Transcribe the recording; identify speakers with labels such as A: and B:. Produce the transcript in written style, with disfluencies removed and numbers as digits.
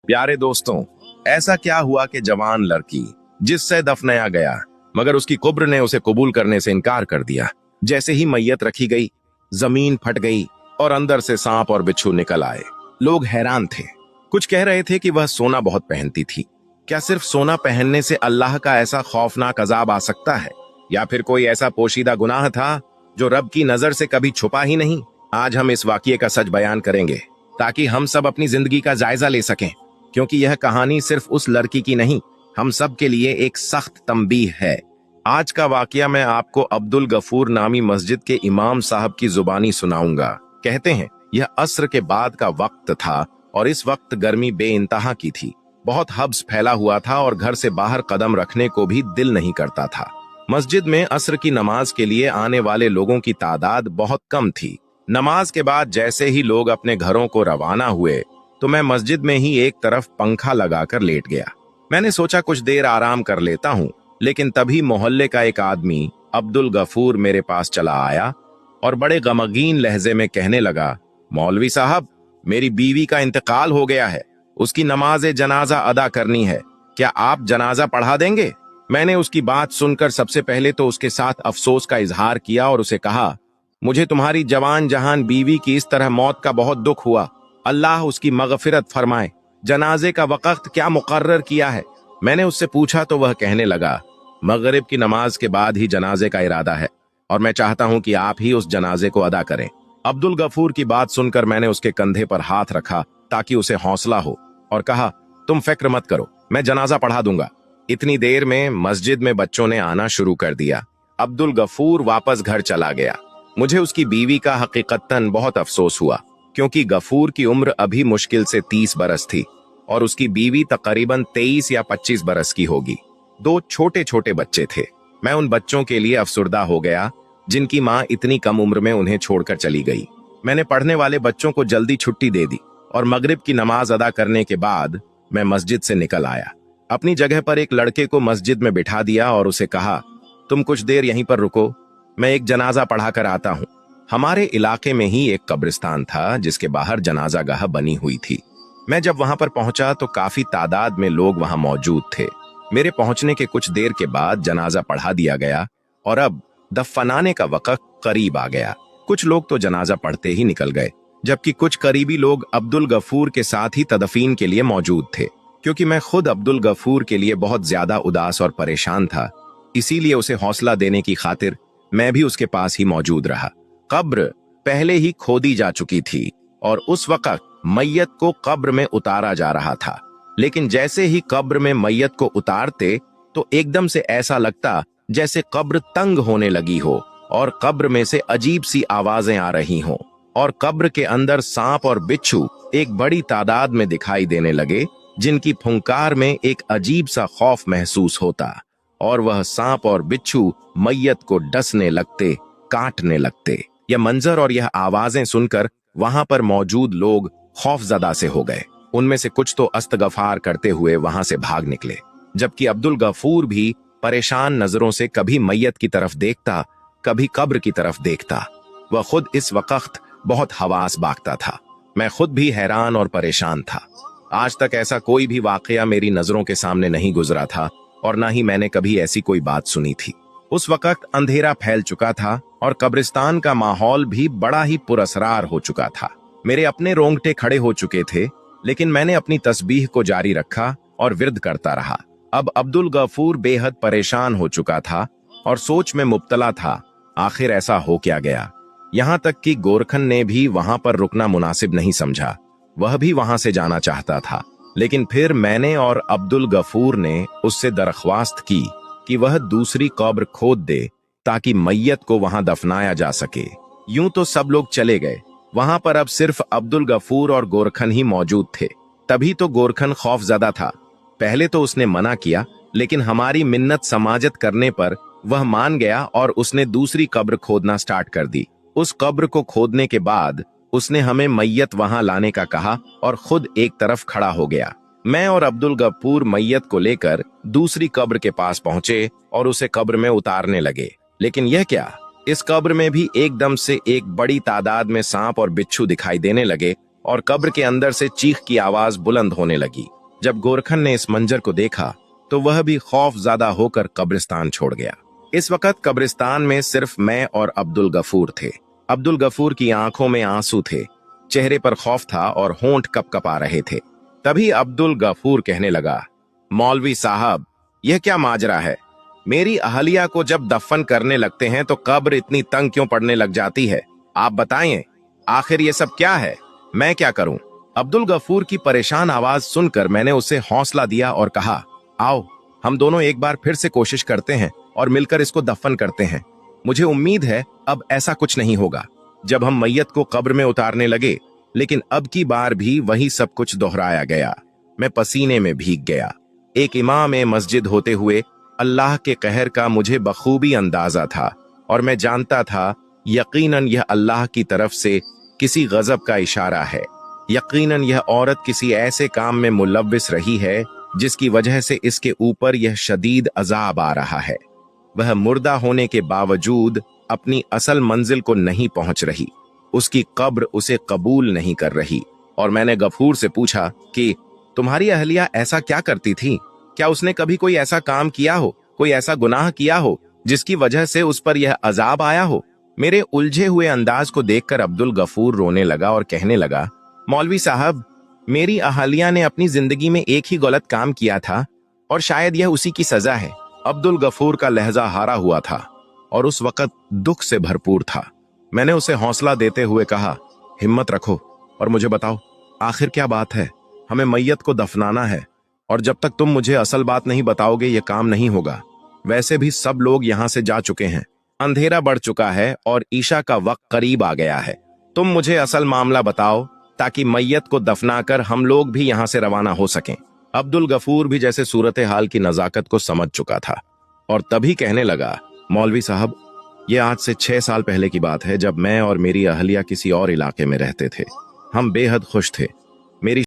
A: प्यारे दोस्तों, ऐसा क्या हुआ कि जवान लड़की जिससे दफनाया गया मगर उसकी कुब्र ने उसे कबूल करने से इनकार कर दिया। जैसे ही मैयत रखी गई, जमीन फट गई और अंदर से सांप और बिच्छू निकल आए। लोग हैरान थे। कुछ कह रहे थे कि वह सोना बहुत पहनती थी। क्या सिर्फ सोना पहनने से अल्लाह का ऐसा खौफनाक अजाब आ सकता है, या फिर कोई ऐसा पोशीदा गुनाह था जो रब की नजर से कभी छुपा ही नहीं? आज हम इस वाकये का सच बयान करेंगे ताकि हम सब अपनी जिंदगी का जायजा ले सकें, क्योंकि यह कहानी सिर्फ उस लड़की की नहीं, हम सब के लिए एक सख्त तंबीह है। आज का वाकया मैं आपको अब्दुल गफूर नामी मस्जिद के इमाम साहब की जुबानी सुनाऊंगा। कहते हैं यह असर के बाद का वक्त था और इस वक्त गर्मी बेइंतहा की थी। बहुत हब्स फैला हुआ था और घर से बाहर कदम रखने को भी दिल नहीं करता था। मस्जिद में असर की नमाज के लिए आने वाले लोगों की तादाद बहुत कम थी। नमाज के बाद जैसे ही लोग अपने घरों को रवाना हुए तो मैं मस्जिद में ही एक तरफ पंखा लगाकर लेट गया। मैंने सोचा कुछ देर आराम कर लेता हूँ, लेकिन तभी मोहल्ले का एक आदमी अब्दुल गफूर मेरे पास चला आया और बड़े गमगीन लहजे में कहने लगा, मौलवी साहब, मेरी बीवी का इंतकाल हो गया है, उसकी नमाज जनाजा अदा करनी है, क्या आप जनाजा पढ़ा देंगे? मैंने उसकी बात सुनकर सबसे पहले तो उसके साथ अफसोस का इजहार किया और उसे कहा, मुझे तुम्हारी जवान जहान बीवी की इस तरह मौत का बहुत दुख हुआ। अल्लाह उसकी मगफिरत फरमाए। जनाजे का वक्त क्या मुकर्रर किया है? मैंने उससे पूछा तो वह कहने लगा, मगरिब की नमाज के बाद ही जनाजे का इरादा है और मैं चाहता हूं कि आप ही उस जनाजे को अदा करें। अब्दुल गफूर की बात सुनकर मैंने उसके कंधे पर हाथ रखा ताकि उसे हौसला हो और कहा, तुम फिक्र मत करो, मैं जनाजा पढ़ा दूंगा। इतनी देर में मस्जिद में बच्चों ने आना शुरू कर दिया। अब्दुल गफूर वापस घर चला गया। मुझे उसकी बीवी का हकीकतन बहुत अफसोस हुआ, क्योंकि गफूर की उम्र अभी मुश्किल से 30 बरस थी और उसकी बीवी तकरीबन 23 या 25 बरस की होगी। 2 छोटे छोटे बच्चे थे। मैं उन बच्चों के लिए अफसुर्दा हो गया जिनकी माँ इतनी कम उम्र में उन्हें छोड़कर चली गई। मैंने पढ़ने वाले बच्चों को जल्दी छुट्टी दे दी और मगरिब की नमाज अदा करने के बाद मैं मस्जिद से निकल आया। अपनी जगह पर एक लड़के को मस्जिद में बिठा दिया और उसे कहा, तुम कुछ देर यहीं पर रुको, मैं एक जनाजा पढ़ा कर आता हूँ। हमारे इलाके में ही एक कब्रिस्तान था जिसके बाहर जनाजा गाह बनी हुई थी। मैं जब वहां पर पहुंचा तो काफी तादाद में लोग वहां मौजूद थे। मेरे पहुंचने के कुछ देर के बाद जनाजा पढ़ा दिया गया और अब दफनाने का वक्त करीब आ गया। कुछ लोग तो जनाजा पढ़ते ही निकल गए, जबकि कुछ करीबी लोग अब्दुल गफूर के साथ ही तदफीन के लिए मौजूद थे। क्योंकि मैं खुद अब्दुल गफूर के लिए बहुत ज्यादा उदास और परेशान था, इसीलिए उसे हौसला देने की खातिर मैं भी उसके पास ही मौजूद रहा। कब्र पहले ही खोदी जा चुकी थी और उस वक्त मैयत को कब्र में उतारा जा रहा था। लेकिन जैसे ही कब्र में मैयत को उतारते तो एकदम से ऐसा लगता जैसे कब्र तंग होने लगी हो और कब्र में से अजीब सी आवाजें आ रही हों और कब्र के अंदर सांप और बिच्छू एक बड़ी तादाद में दिखाई देने लगे, जिनकी फुंकार में एक अजीब सा खौफ महसूस होता और वह सांप और बिच्छू मैयत को डसने लगते, काटने लगते। यह मंजर और यह आवाजें सुनकर वहां पर मौजूद लोग खौफजदा से हो गए। उनमें से कुछ तो अस्तगफार करते हुए वहां से भाग निकले, जबकि अब्दुल गफूर भी परेशान नजरों से कभी मैयत की तरफ देखता, कभी कब्र की तरफ देखता। वह खुद इस वक्त बहुत हवास बागता था। मैं खुद भी हैरान और परेशान था। आज तक ऐसा कोई भी वाकया मेरी नजरों के सामने नहीं गुजरा था और ना ही मैंने कभी ऐसी कोई बात सुनी थी। उस वक्त अंधेरा फैल चुका था और कब्रिस्तान का माहौल भी बड़ा ही पुरअसरार हो चुका था। मेरे अपने रोंगटे खड़े हो चुके थे, लेकिन मैंने अपनी तस्बीह को जारी रखा और विर्द करता रहा। अब अब्दुल गफूर बेहद परेशान हो चुका था और सोच में मुब्तला था, आखिर ऐसा हो क्या गया। यहाँ तक कि गोरखन ने भी वहां पर रुकना मुनासिब नहीं समझा। वह भी वहां से जाना चाहता था, लेकिन फिर मैंने और अब्दुल गफूर ने उससे दरख्वास्त की कि वह दूसरी कब्र खोद दे ताकि मैयत को वहां दफनाया जा सके। यूं तो सब लोग चले गए। वहां पर अब सिर्फ अब्दुल गफूर और गोरखन ही मौजूद थे। तभी तो गोरखन खौफजदा था। पहले तो उसने मना किया, लेकिन हमारी मिन्नत समाजत करने पर वह मान गया और उसने दूसरी कब्र खोदना स्टार्ट कर दी। उस कब्र को खोदने के बाद उसने हमें मैयत वहां लाने का कहा और खुद एक तरफ खड़ा हो गया। मैं और अब्दुल गफूर मैयत को लेकर दूसरी कब्र के पास पहुंचे और उसे कब्र में उतारने लगे। लेकिन यह क्या, इस कब्र में भी एकदम से एक बड़ी तादाद में सांप और बिच्छू दिखाई देने लगे और कब्र के अंदर से चीख की आवाज बुलंद होने लगी। जब गोरखन ने इस मंजर को देखा तो वह भी खौफ ज़्यादा होकर कब्रिस्तान छोड़ गया। इस वक्त कब्रिस्तान में सिर्फ मैं और अब्दुल गफूर थे। अब्दुल गफूर की आंखों में आंसू थे, चेहरे पर खौफ था और होंठ कपकपा रहे थे। तभी अब्दुल गफूर कहने लगा, मौलवी साहब, यह क्या माजरा है? मेरी अहलिया को जब दफन करने लगते हैं तो कब्र इतनी तंग क्यों पड़ने लग जाती है? आप बताएं, आखिर ये सब क्या है? मैं क्या करूं? अब्दुल गफूर की परेशान आवाज सुनकर मैंने उसे हौसला दिया और कहा, आओ हम दोनों एक बार फिर से कोशिश करते हैं और मिलकर इसको दफन करते हैं। मुझे उम्मीद है अब ऐसा कुछ नहीं होगा। जब हम मैयत को कब्र में उतारने लगे, लेकिन अब की बार भी वही सब कुछ दोहराया गया। मैं पसीने में भीग गया। एक इमाम मस्जिद होते हुए अल्लाह के कहर का मुझे बखूबी अंदाजा था और मैं जानता था यकीनन यह अल्लाह की तरफ से किसी गजब का इशारा है। यकीनन यह औरत किसी ऐसे काम में मुलव्विस रही है जिसकी वजह से इसके ऊपर यह शदीद अजाब आ रहा है। वह मुर्दा होने के बावजूद अपनी असल मंजिल को नहीं पहुंच रही। उसकी कब्र उसे कबूल नहीं कर रही। और मैंने गफूर से पूछा कि तुम्हारी अहलिया ऐसा क्या करती थी? क्या उसने कभी कोई ऐसा काम किया हो, कोई ऐसा गुनाह किया हो जिसकी वजह से उस पर यह अजाब आया हो? मेरे उलझे हुए अंदाज को देखकर अब्दुल गफूर रोने लगा और कहने लगा, मौलवी साहब, मेरी अहलिया ने अपनी जिंदगी में एक ही गलत काम किया था और शायद यह उसी की सजा है। अब्दुल गफूर का लहजा हारा हुआ था और उस वक्त दुख से भरपूर था। मैंने उसे हौसला देते हुए कहा, हिम्मत रखो और मुझे बताओ आखिर क्या बात है? हमें मैयत को दफनाना है और जब तक तुम मुझे असल बात नहीं बताओगे ये काम नहीं होगा। वैसे भी सब लोग यहाँ से जा चुके हैं, अंधेरा बढ़ चुका है और ईशा का वक्त करीब आ गया है। तुम मुझे असल मामला बताओ ताकि मैयत को दफनाकर हम लोग भी यहाँ से रवाना हो सकें। अब्दुल गफूर भी जैसे सूरत हाल की नजाकत को समझ चुका था और तभी कहने लगा, मौलवी साहब, ये आज से 6 साल पहले की बात है जब मैं और मेरी अहलिया किसी और इलाके में रहते थे। हम बेहद खुश थे। मेरी